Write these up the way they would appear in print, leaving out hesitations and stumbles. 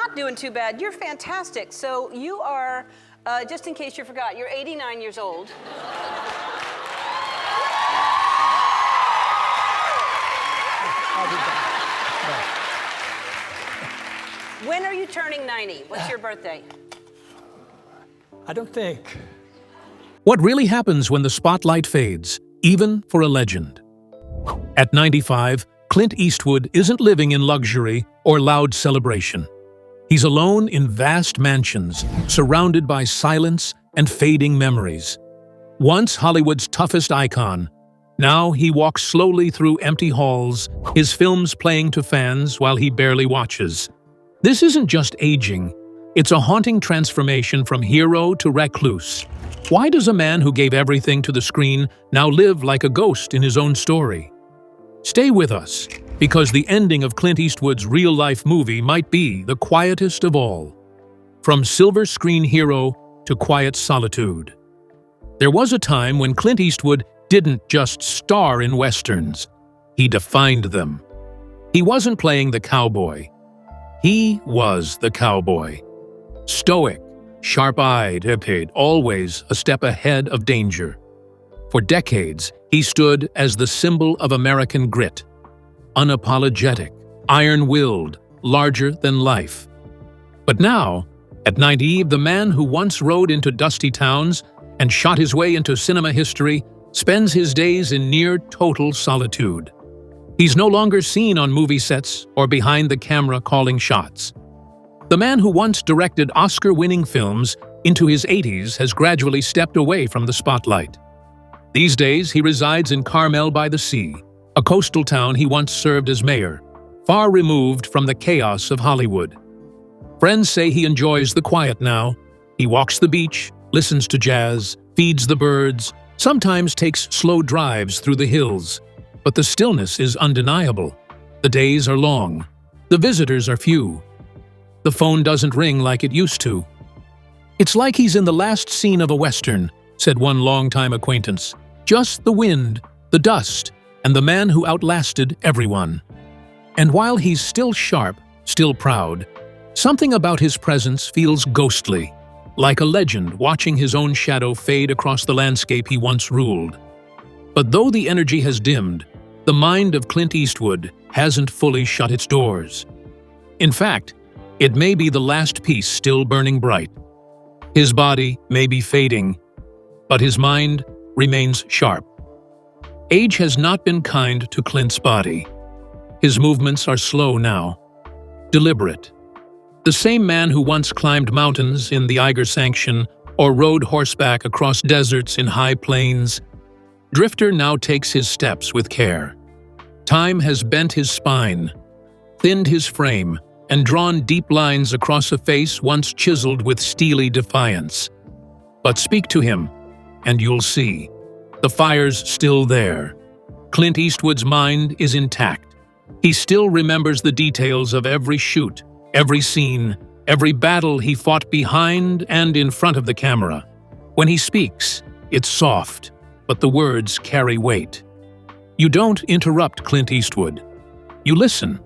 not doing too bad. You're fantastic. So you are, just in case you forgot, you're 89 years old. When are you turning 90? What's your birthday? I don't think. What really happens when the spotlight fades, even for a legend? At 95, Clint Eastwood isn't living in luxury or loud celebration. He's alone in vast mansions, surrounded by silence and fading memories. Once Hollywood's toughest icon, now he walks slowly through empty halls, his films playing to fans while he barely watches. This isn't just aging, it's a haunting transformation from hero to recluse. Why does a man who gave everything to the screen now live like a ghost in his own story? Stay with us, because the ending of Clint Eastwood's real-life movie might be the quietest of all. From silver screen hero to quiet solitude. There was a time when Clint Eastwood didn't just star in westerns, he defined them. He wasn't playing the cowboy. He was the cowboy. Stoic, sharp-eyed, always a step ahead of danger. For decades, he stood as the symbol of American grit. Unapologetic, iron-willed, larger than life. But now, at 90, the man who once rode into dusty towns and shot his way into cinema history spends his days in near-total solitude. He's no longer seen on movie sets or behind the camera calling shots. The man who once directed Oscar-winning films into his 80s has gradually stepped away from the spotlight. These days, he resides in Carmel by the Sea, a coastal town he once served as mayor, far removed from the chaos of Hollywood. Friends say he enjoys the quiet now. He walks the beach, listens to jazz, feeds the birds, sometimes takes slow drives through the hills. But the stillness is undeniable. The days are long. The visitors are few. The phone doesn't ring like it used to. It's like he's in the last scene of a western, said one longtime acquaintance. Just the wind, the dust, and the man who outlasted everyone. And while he's still sharp, still proud, something about his presence feels ghostly, like a legend watching his own shadow fade across the landscape he once ruled. But though the energy has dimmed, the mind of Clint Eastwood hasn't fully shut its doors. In fact, it may be the last piece still burning bright. His body may be fading, but his mind remains sharp. Age has not been kind to Clint's body. His movements are slow now, deliberate. The same man who once climbed mountains in the Eiger Sanction or rode horseback across deserts in high plains, Drifter now takes his steps with care. Time has bent his spine, thinned his frame, and drawn deep lines across a face once chiseled with steely defiance. But speak to him, and you'll see. The fire's still there. Clint Eastwood's mind is intact. He still remembers the details of every shoot, every scene, every battle he fought behind and in front of the camera. When he speaks, it's soft, but the words carry weight. You don't interrupt Clint Eastwood. You listen.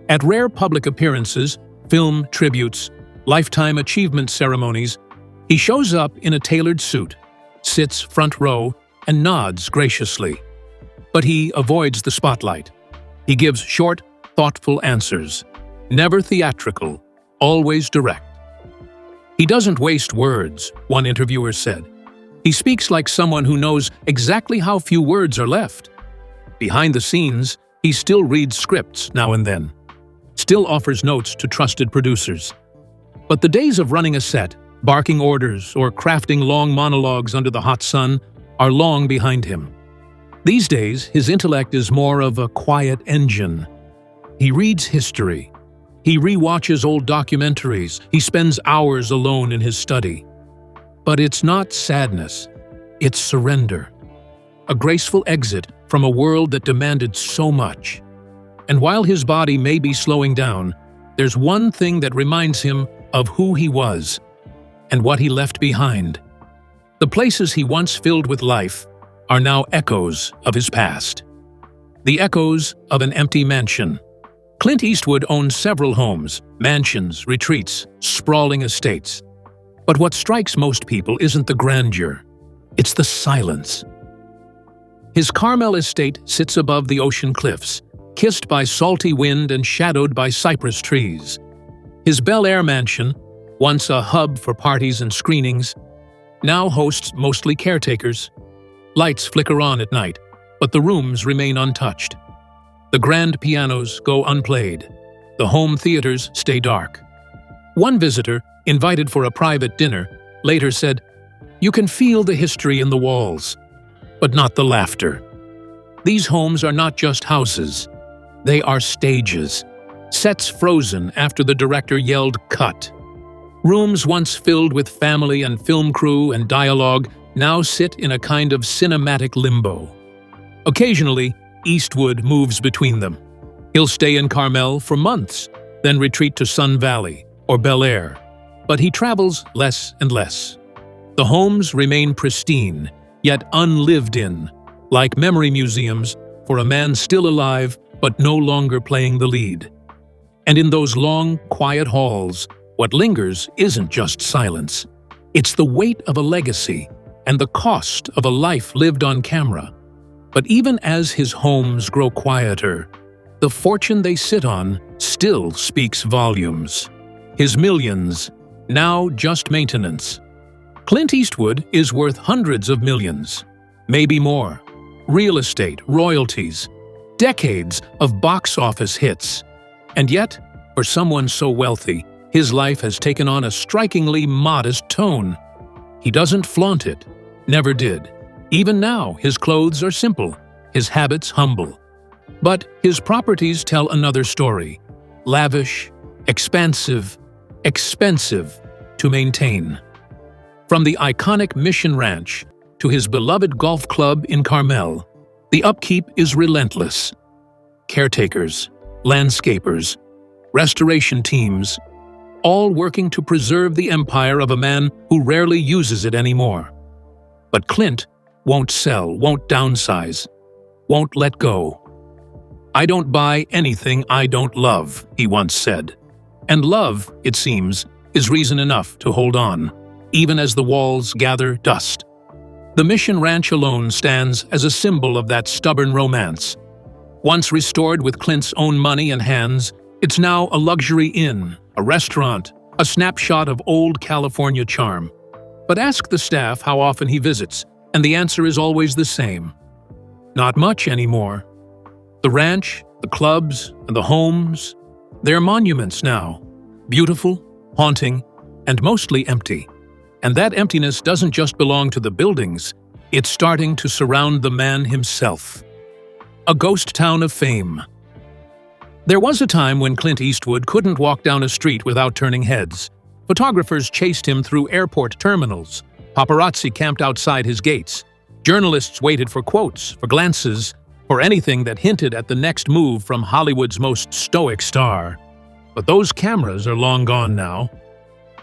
At rare public appearances, film tributes, lifetime achievement ceremonies, he shows up in a tailored suit, sits front row, and nods graciously. But he avoids the spotlight. He gives short, thoughtful answers, never theatrical, always direct. He doesn't waste words, one interviewer said. He speaks like someone who knows exactly how few words are left. Behind the scenes, he still reads scripts now and then, still offers notes to trusted producers. But the days of running a set, barking orders, or crafting long monologues under the hot sun are long behind him. These days, his intellect is more of a quiet engine. He reads history. He rewatches old documentaries. He spends hours alone in his study. But it's not sadness. It's surrender. A graceful exit from a world that demanded so much. And while his body may be slowing down, there's one thing that reminds him of who he was and what he left behind. The places he once filled with life are now echoes of his past. The echoes of an empty mansion, Clint Eastwood owns several homes, mansions, retreats, sprawling estates. But what strikes most people isn't the grandeur, it's the silence. His Carmel estate sits above the ocean cliffs, kissed by salty wind and shadowed by cypress trees. His Bel Air mansion, once a hub for parties and screenings, now hosts mostly caretakers. Lights flicker on at night, but the rooms remain untouched. The grand pianos go unplayed. The home theaters stay dark. One visitor, invited for a private dinner, later said, "You can feel the history in the walls, but not the laughter." These homes are not just houses. They are stages, sets frozen after the director yelled "cut." Rooms once filled with family and film crew and dialogue now sit in a kind of cinematic limbo. Occasionally, Eastwood moves between them. He'll stay in Carmel for months, then retreat to Sun Valley or Bel Air. But he travels less and less. The homes remain pristine, yet unlived in, like memory museums for a man still alive but no longer playing the lead. And in those long, quiet halls, what lingers isn't just silence. It's the weight of a legacy and the cost of a life lived on camera. But even as his homes grow quieter, the fortune they sit on still speaks volumes. His millions, now just maintenance. Clint Eastwood is worth hundreds of millions, maybe more. Real estate, royalties, decades of box office hits. And yet, for someone so wealthy, his life has taken on a strikingly modest tone. He doesn't flaunt it, never did. Even now, his clothes are simple, his habits humble. But his properties tell another story. Lavish, expansive, expensive to maintain. From the iconic Mission Ranch to his beloved golf club in Carmel, the upkeep is relentless. Caretakers, landscapers, restoration teams, all working to preserve the empire of a man who rarely uses it anymore. But Clint won't sell, won't downsize, won't let go. "I don't buy anything I don't love," he once said. And love, it seems, is reason enough to hold on, even as the walls gather dust. The Mission Ranch alone stands as a symbol of that stubborn romance. Once restored with Clint's own money and hands, it's now a luxury inn, a restaurant, a snapshot of old California charm. But ask the staff how often he visits, and the answer is always the same. Not much anymore. The ranch, the clubs, and the homes, they're monuments now. Beautiful, haunting, and mostly empty. And that emptiness doesn't just belong to the buildings, it's starting to surround the man himself. A ghost town of fame. There was a time when Clint Eastwood couldn't walk down a street without turning heads. Photographers chased him through airport terminals. Paparazzi camped outside his gates. Journalists waited for quotes, for glances, for anything that hinted at the next move from Hollywood's most stoic star. But those cameras are long gone now.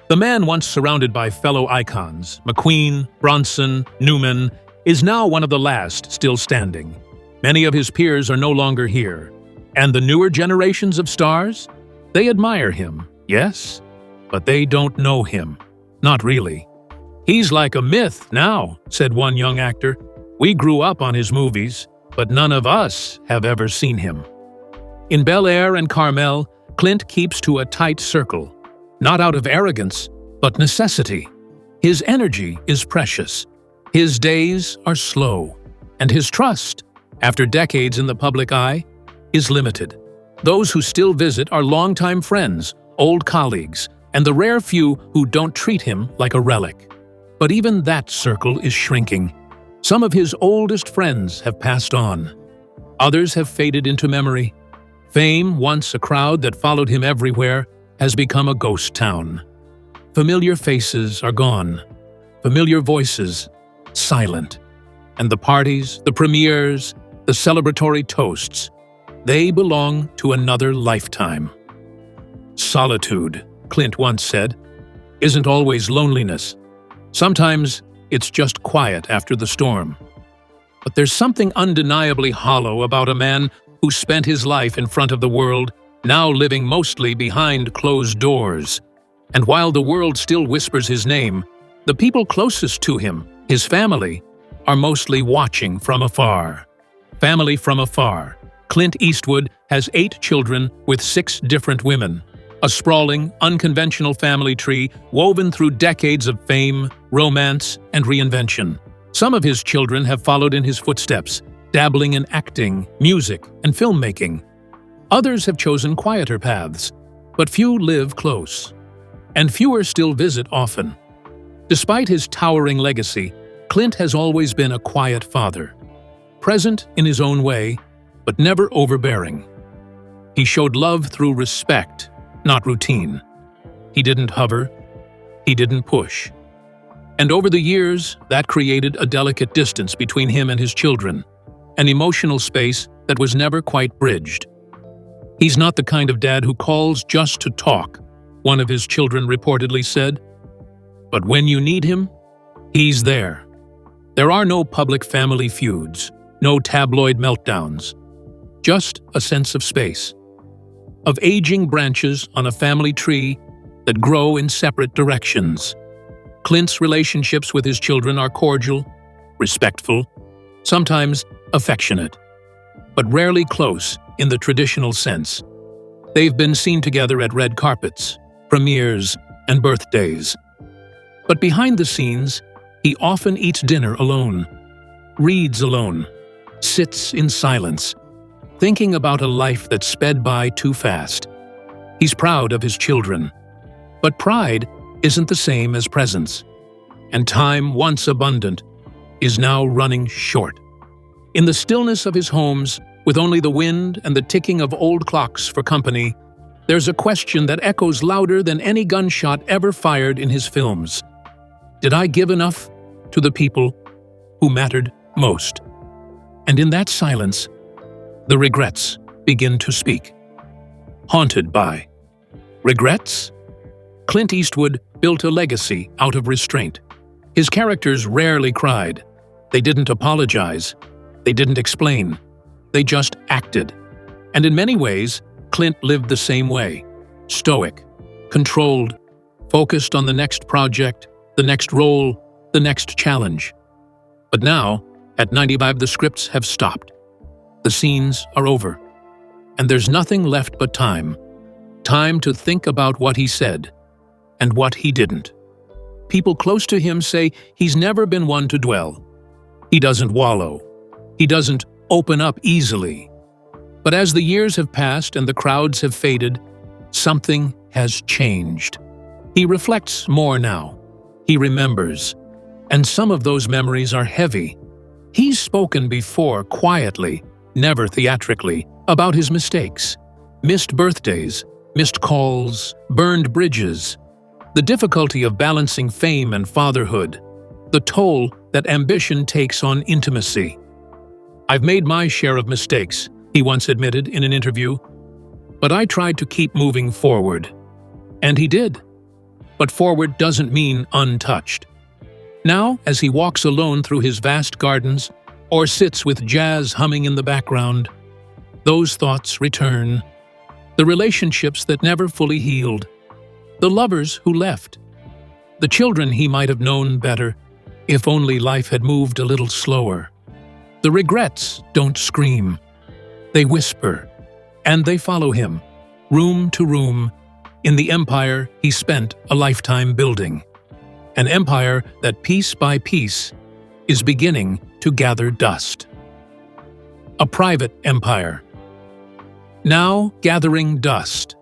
The man once surrounded by fellow icons, McQueen, Bronson, Newman, is now one of the last still standing. Many of his peers are no longer here. And the newer generations of stars? They admire him, yes, but they don't know him. Not really. "He's like a myth now," said one young actor. "We grew up on his movies, but none of us have ever seen him." In Bel Air and Carmel, Clint keeps to a tight circle, not out of arrogance, but necessity. His energy is precious. His days are slow. And his trust, after decades in the public eye, is limited. Those who still visit are longtime friends, old colleagues, and the rare few who don't treat him like a relic. But even that circle is shrinking. Some of his oldest friends have passed on. Others have faded into memory. Fame, once a crowd that followed him everywhere, has become a ghost town. Familiar faces are gone. Familiar voices, silent. And the parties, the premieres, the celebratory toasts, they belong to another lifetime. "Solitude," Clint once said, "isn't always loneliness. Sometimes it's just quiet after the storm." But there's something undeniably hollow about a man who spent his life in front of the world now living mostly behind closed doors. And while the world still whispers his name, the people closest to him, his family, are mostly watching from afar. Family from afar. Clint Eastwood has 8 children with 6 different women. A sprawling, unconventional family tree woven through decades of fame, romance, and reinvention. Some of his children have followed in his footsteps, dabbling in acting, music, and filmmaking. Others have chosen quieter paths, but few live close. And fewer still visit often. Despite his towering legacy, Clint has always been a quiet father. Present in his own way, but never overbearing. He showed love through respect, not routine. He didn't hover. He didn't push. And over the years, that created a delicate distance between him and his children, an emotional space that was never quite bridged. He's not the kind of dad who calls just to talk, one of his children reportedly said. But when you need him, he's there. There are no public family feuds, no tabloid meltdowns, just a sense of space, of aging branches on a family tree that grow in separate directions. Clint's relationships with his children are cordial, respectful, sometimes affectionate, but rarely close in the traditional sense. They've been seen together at red carpets, premieres, and birthdays. But behind the scenes, he often eats dinner alone, reads alone, sits in silence, thinking about a life that sped by too fast. He's proud of his children. But pride isn't the same as presence. And time, once abundant, is now running short. In the stillness of his homes, with only the wind and the ticking of old clocks for company, there's a question that echoes louder than any gunshot ever fired in his films. Did I give enough to the people who mattered most? And in that silence, the regrets begin to speak. Haunted by regrets? Clint Eastwood built a legacy out of restraint. His characters rarely cried. They didn't apologize. They didn't explain. They just acted. And in many ways, Clint lived the same way. Stoic, controlled, focused on the next project, the next role, the next challenge. But now, at 95, the scripts have stopped. The scenes are over. And there's nothing left but time. Time to think about what he said and what he didn't. People close to him say he's never been one to dwell. He doesn't wallow. He doesn't open up easily. But as the years have passed and the crowds have faded, something has changed. He reflects more now. He remembers. And some of those memories are heavy. He's spoken before quietly, never theatrically, about his mistakes. Missed birthdays, missed calls, burned bridges. The difficulty of balancing fame and fatherhood. The toll that ambition takes on intimacy. I've made my share of mistakes, he once admitted in an interview. But I tried to keep moving forward. And he did. But forward doesn't mean untouched. Now, as he walks alone through his vast gardens, or sits with jazz humming in the background, those thoughts return. The relationships that never fully healed. The lovers who left. The children he might have known better, if only life had moved a little slower. The regrets don't scream. They whisper, and they follow him, room to room, in the empire he spent a lifetime building. An empire that piece by piece is beginning to gather dust. A private empire. Now gathering dust.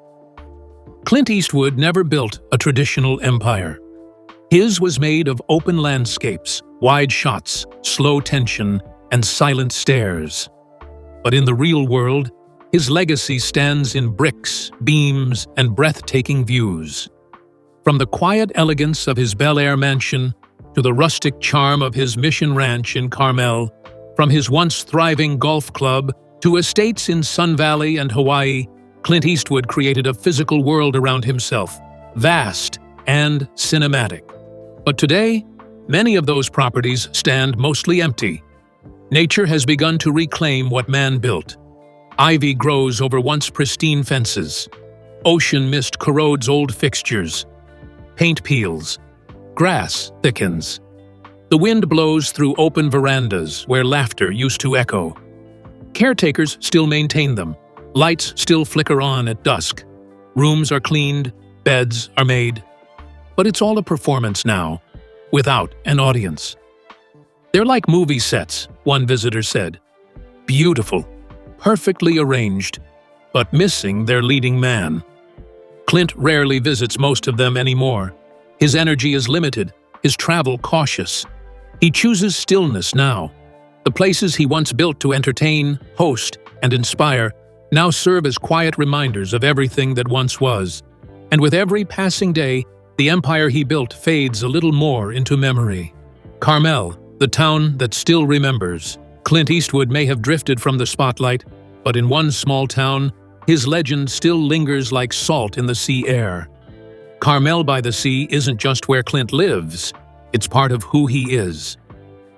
Clint Eastwood never built a traditional empire. His was made of open landscapes, wide shots, slow tension, and silent stares. But in the real world, his legacy stands in bricks, beams, and breathtaking views. From the quiet elegance of his Bel Air mansion to the rustic charm of his Mission Ranch in Carmel, from his once thriving golf club to estates in Sun Valley and Hawaii, Clint Eastwood created a physical world around himself, vast and cinematic. But today, many of those properties stand mostly empty. Nature has begun to reclaim what man built. Ivy grows over once pristine fences. Ocean mist corrodes old fixtures. Paint peels. Grass thickens. The wind blows through open verandas where laughter used to echo. Caretakers still maintain them. Lights still flicker on at dusk. Rooms are cleaned. Beds are made. But it's all a performance now, without an audience. They're like movie sets, one visitor said. Beautiful, perfectly arranged, but missing their leading man. Clint rarely visits most of them anymore. His energy is limited, his travel cautious. He chooses stillness now. The places he once built to entertain, host, and inspire now serve as quiet reminders of everything that once was. And with every passing day, the empire he built fades a little more into memory. Carmel, the town that still remembers. Clint Eastwood may have drifted from the spotlight, but in one small town, his legend still lingers like salt in the sea air. Carmel by the Sea isn't just where Clint lives, it's part of who he is.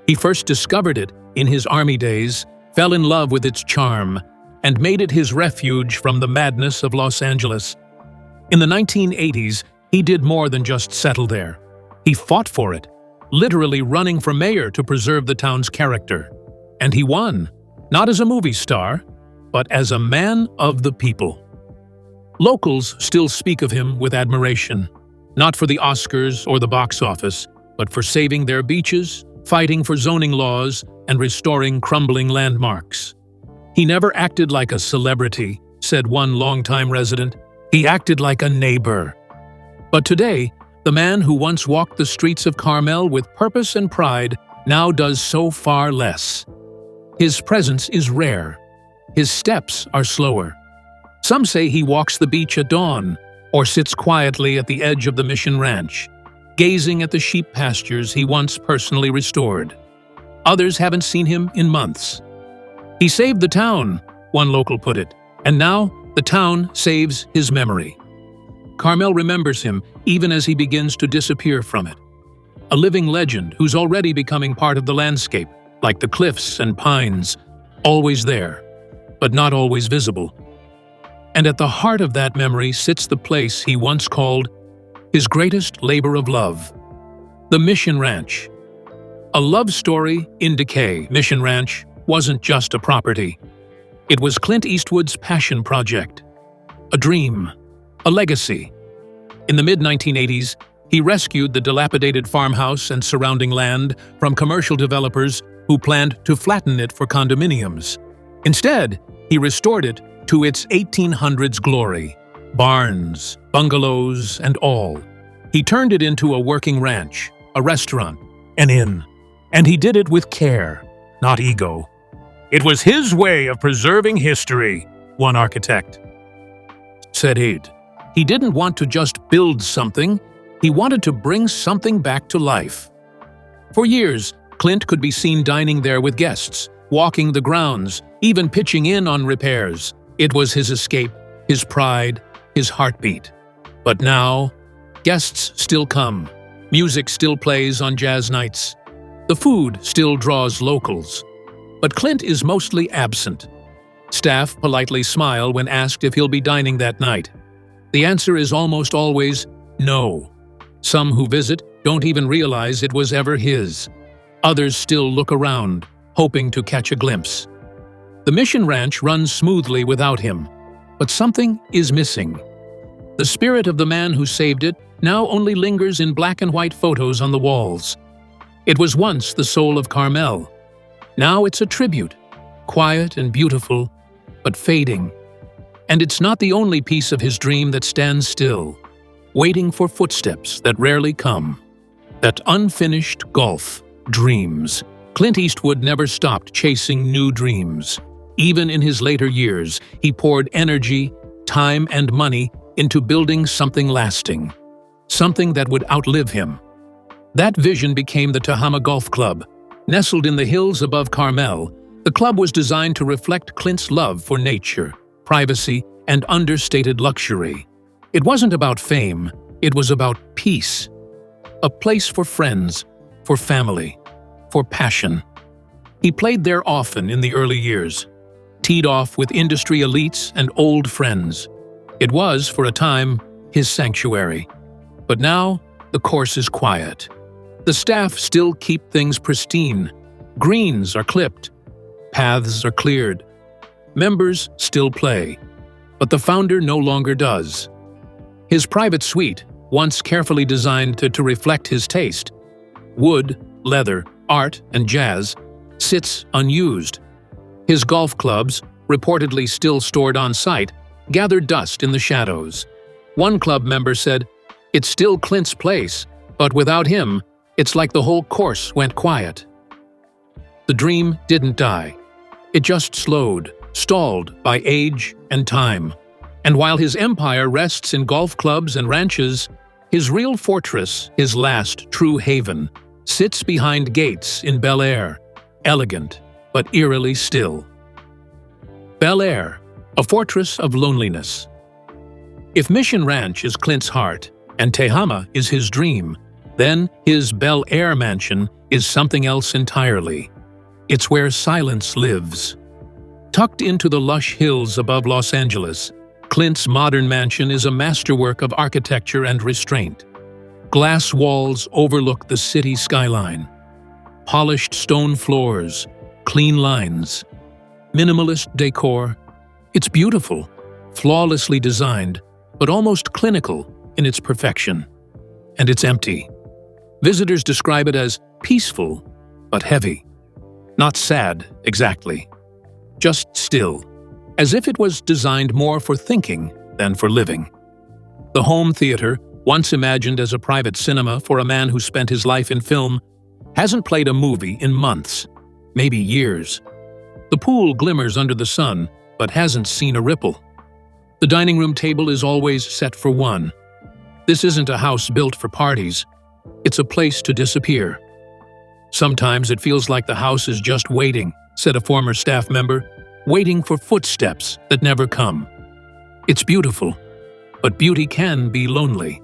He first discovered it in his army days, fell in love with its charm, and made it his refuge from the madness of Los Angeles. In the 1980s, he did more than just settle there. He fought for it, literally running for mayor to preserve the town's character. And he won, not as a movie star, but as a man of the people. Locals still speak of him with admiration, not for the Oscars or the box office, but for saving their beaches, fighting for zoning laws, and restoring crumbling landmarks. He never acted like a celebrity, said one longtime resident. He acted like a neighbor. But today, the man who once walked the streets of Carmel with purpose and pride now does so far less. His presence is rare. His steps are slower. Some say he walks the beach at dawn or sits quietly at the edge of the Mission Ranch, gazing at the sheep pastures he once personally restored. Others haven't seen him in months. He saved the town, one local put it, and now the town saves his memory. Carmel remembers him even as he begins to disappear from it. A living legend who's already becoming part of the landscape, like the cliffs and pines, always there, but not always visible. And at the heart of that memory sits the place he once called his greatest labor of love, the Mission Ranch. A love story in decay, Mission Ranch wasn't just a property. It was Clint Eastwood's passion project, a dream, a legacy. In the mid-1980s, he rescued the dilapidated farmhouse and surrounding land from commercial developers who planned to flatten it for condominiums. Instead, he restored it to its 1800s glory, barns, bungalows, and all. He turned it into a working ranch, a restaurant, an inn. And he did it with care, not ego. It was his way of preserving history, one architect said. He didn't want to just build something, he wanted to bring something back to life. For years, Clint could be seen dining there with guests, walking the grounds, even pitching in on repairs. It was his escape, his pride, his heartbeat. But now, guests still come. Music still plays on jazz nights. The food still draws locals. But Clint is mostly absent. Staff politely smile when asked if he'll be dining that night. The answer is almost always no. Some who visit don't even realize it was ever his. Others still look around, hoping to catch a glimpse. The Mission Ranch runs smoothly without him, but something is missing. The spirit of the man who saved it now only lingers in black and white photos on the walls. It was once the soul of Carmel. Now it's a tribute, quiet and beautiful, but fading. And it's not the only piece of his dream that stands still, waiting for footsteps that rarely come. That unfinished gulf, dreams. Clint Eastwood never stopped chasing new dreams. Even in his later years, he poured energy, time, and money into building something lasting, something that would outlive him. That vision became the Tehama Golf Club. Nestled in the hills above Carmel, the club was designed to reflect Clint's love for nature, privacy, and understated luxury. It wasn't about fame, it was about peace. A place for friends, for family, for passion. He played there often in the early years. teed off with industry elites and old friends. It was, for a time, his sanctuary. But now, the course is quiet. The staff still keep things pristine. Greens are clipped. Paths are cleared. Members still play. But the founder no longer does. His private suite, once carefully designed to reflect his taste, wood, leather, art, and jazz, sits unused. His golf clubs, reportedly still stored on site, gather dust in the shadows. One club member said, "It's still Clint's place, but without him, it's like the whole course went quiet." The dream didn't die. It just slowed, stalled by age and time. And while his empire rests in golf clubs and ranches, his real fortress, his last true haven, sits behind gates in Bel Air, elegant but eerily still. Bel Air, a fortress of loneliness. If Mission Ranch is Clint's heart and Tehama is his dream, then his Bel Air mansion is something else entirely. It's where silence lives. Tucked into the lush hills above Los Angeles, Clint's modern mansion is a masterwork of architecture and restraint. Glass walls overlook the city skyline. Polished stone floors, clean lines, minimalist decor. It's beautiful, flawlessly designed, but almost clinical in its perfection. And it's empty. Visitors describe it as peaceful, but heavy. Not sad, exactly. Just still, as if it was designed more for thinking than for living. The home theater, once imagined as a private cinema for a man who spent his life in film, hasn't played a movie in months, maybe years. The pool glimmers under the sun, but hasn't seen a ripple. The dining room table is always set for one. This isn't a house built for parties. It's a place to disappear. Sometimes it feels like the house is just waiting, said a former staff member, waiting for footsteps that never come. It's beautiful, but beauty can be lonely.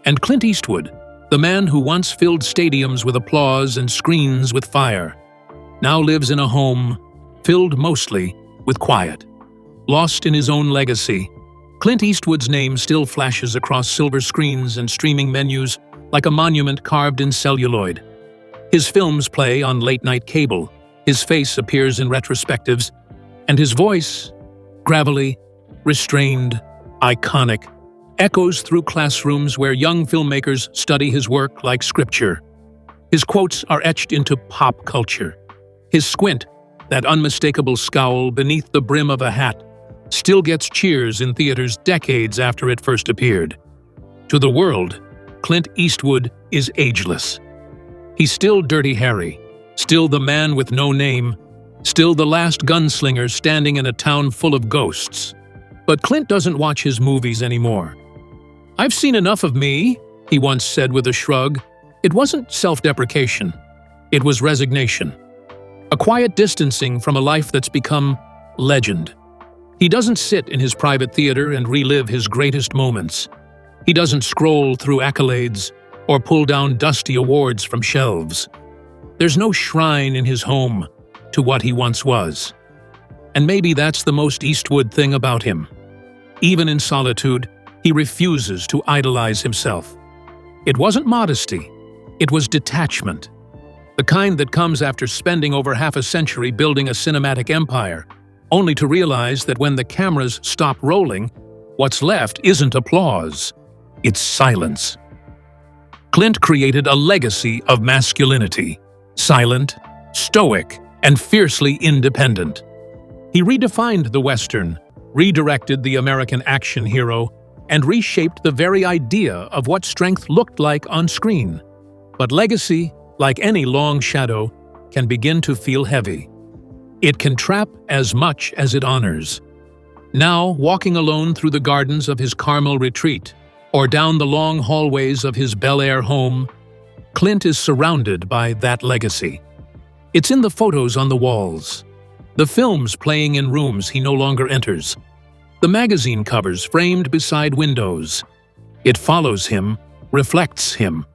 And Clint Eastwood, the man who once filled stadiums with applause and screens with fire, now lives in a home filled mostly with quiet. Lost in his own legacy, Clint Eastwood's name still flashes across silver screens and streaming menus like a monument carved in celluloid. His films play on late-night cable, his face appears in retrospectives, and his voice, gravelly, restrained, iconic, echoes through classrooms where young filmmakers study his work like scripture. His quotes are etched into pop culture. His squint, that unmistakable scowl beneath the brim of a hat, still gets cheers in theaters decades after it first appeared. To the world, Clint Eastwood is ageless. He's still Dirty Harry, still the man with no name, still the last gunslinger standing in a town full of ghosts. But Clint doesn't watch his movies anymore. "I've seen enough of me," he once said with a shrug. It wasn't self-deprecation. It was resignation. A quiet distancing from a life that's become legend. He doesn't sit in his private theater and relive his greatest moments. He doesn't scroll through accolades or pull down dusty awards from shelves. There's no shrine in his home to what he once was. And maybe that's the most Eastwood thing about him. Even in solitude, he refuses to idolize himself. It wasn't modesty, it was detachment. The kind that comes after spending over half a century building a cinematic empire, only to realize that when the cameras stop rolling, what's left isn't applause, it's silence. Clint created a legacy of masculinity, silent, stoic, and fiercely independent. He redefined the Western, redirected the American action hero, and reshaped the very idea of what strength looked like on screen. But legacy, like any long shadow, can begin to feel heavy. It can trap as much as it honors. Now, walking alone through the gardens of his Carmel retreat, or down the long hallways of his Bel Air home, Clint is surrounded by that legacy. It's in the photos on the walls, the films playing in rooms he no longer enters, the magazine covers framed beside windows. It follows him, reflects him,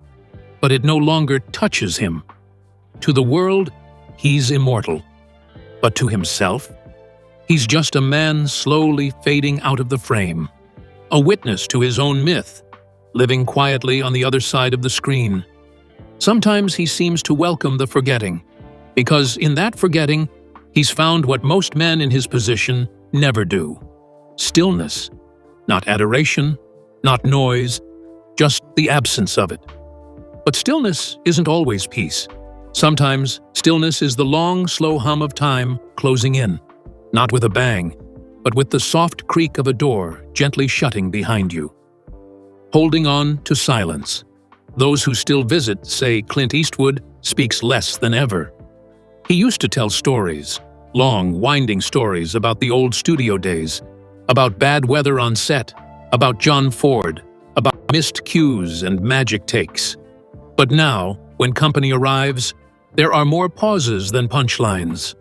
but it no longer touches him. To the world, he's immortal. But to himself, He's just a man slowly fading out of the frame, a witness to his own myth, living quietly on the other side of the screen. Sometimes he seems to welcome the forgetting, because in that forgetting, he's found what most men in his position never do. Stillness. Not adoration, not noise, just the absence of it. But stillness isn't always peace. Sometimes stillness is the long, slow hum of time closing in, not with a bang, but with the soft creak of a door gently shutting behind you. Holding on to silence. Those who still visit say Clint Eastwood speaks less than ever. He used to tell stories, long, winding stories about the old studio days, about bad weather on set, about John Ford, about missed cues and magic takes. But now, when company arrives, there are more pauses than punchlines.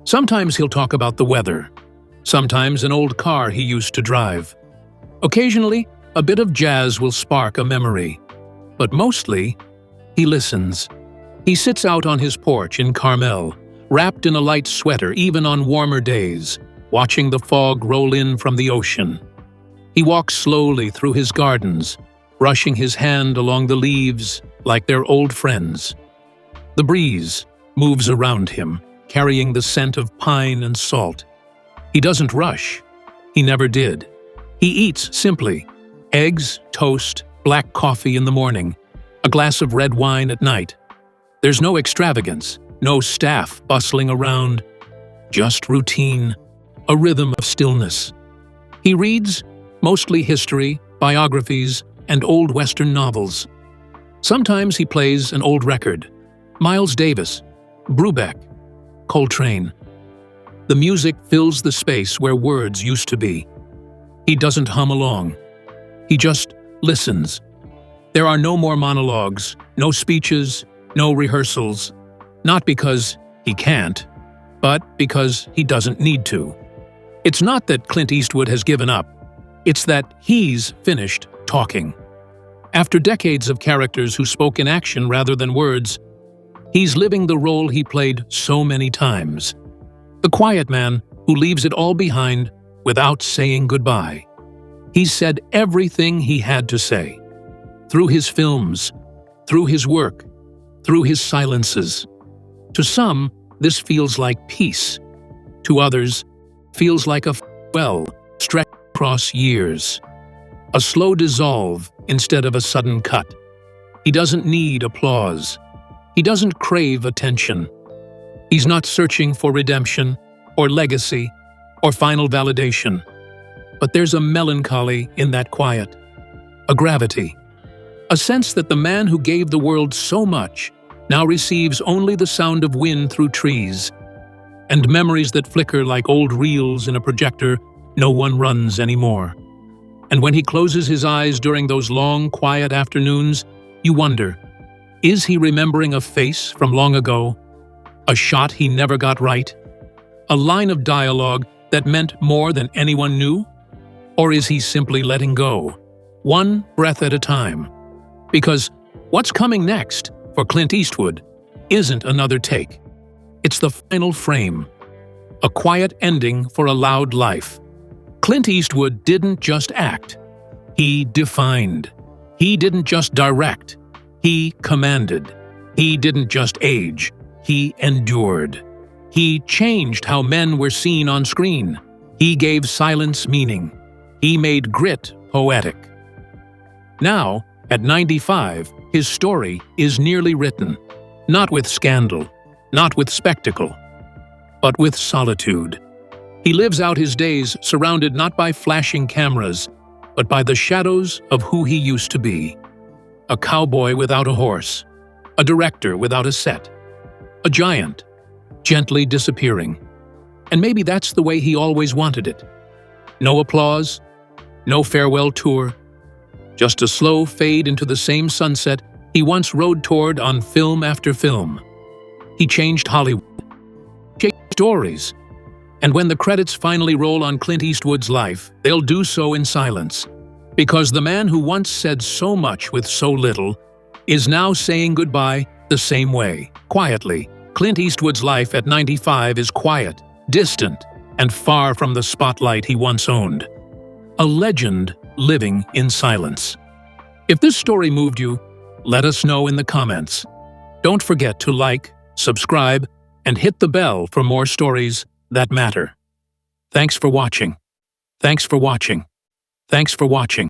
Sometimes he'll talk about the weather, sometimes an old car he used to drive. Occasionally, a bit of jazz will spark a memory. But mostly, he listens. He sits out on his porch in Carmel, wrapped in a light sweater even on warmer days, watching the fog roll in from the ocean. He walks slowly through his gardens, brushing his hand along the leaves like they're old friends. The breeze moves around him, carrying the scent of pine and salt. He doesn't rush. He never did. He eats simply. Eggs, toast, black coffee in the morning, a glass of red wine at night. There's no extravagance, no staff bustling around, just routine, a rhythm of stillness. He reads mostly history, biographies, and old Western novels. Sometimes he plays an old record, Miles Davis, Brubeck, Coltrane. The music fills the space where words used to be. He doesn't hum along. He just listens. There are no more monologues, no speeches, no rehearsals. Not because he can't, but because he doesn't need to. It's not that Clint Eastwood has given up. It's that he's finished talking. After decades of characters who spoke in action rather than words, he's living the role he played so many times. The quiet man who leaves it all behind without saying goodbye. He's said everything he had to say. Through his films, through his work, through his silences. To some, this feels like peace. To others, feels like a farewell stretched across years. A slow dissolve instead of a sudden cut. He doesn't need applause. He doesn't crave attention. He's not searching for redemption, or legacy, or final validation. But there's a melancholy in that quiet, a gravity, a sense that the man who gave the world so much now receives only the sound of wind through trees, and memories that flicker like old reels in a projector no one runs anymore. And when he closes his eyes during those long, quiet afternoons, you wonder, is he remembering a face from long ago? A shot he never got right? A line of dialogue that meant more than anyone knew? Or is he simply letting go, one breath at a time? Because what's coming next for Clint Eastwood isn't another take. It's the final frame, a quiet ending for a loud life. Clint Eastwood didn't just act, he defined. He didn't just direct, he commanded. He didn't just age, he endured. He changed how men were seen on screen. He gave silence meaning. He made grit poetic. Now, at 95, his story is nearly written, not with scandal, not with spectacle, but with solitude. He lives out his days surrounded not by flashing cameras, but by the shadows of who he used to be. A cowboy without a horse, a director without a set, a giant, gently disappearing. And maybe that's the way he always wanted it. No applause, no farewell tour, just a slow fade into the same sunset he once rode toward on film after film. He changed Hollywood, changed stories, and when the credits finally roll on Clint Eastwood's life, they'll do so in silence. Because the man who once said so much with so little is now saying goodbye the same way, quietly. Clint Eastwood's life at 95 is quiet, distant, and far from the spotlight he once owned. A legend living in silence. If this story moved you, let us know in the comments. Don't forget to like, subscribe, and hit the bell for more stories that matter. Thanks for watching. Thanks for watching. Thanks for watching.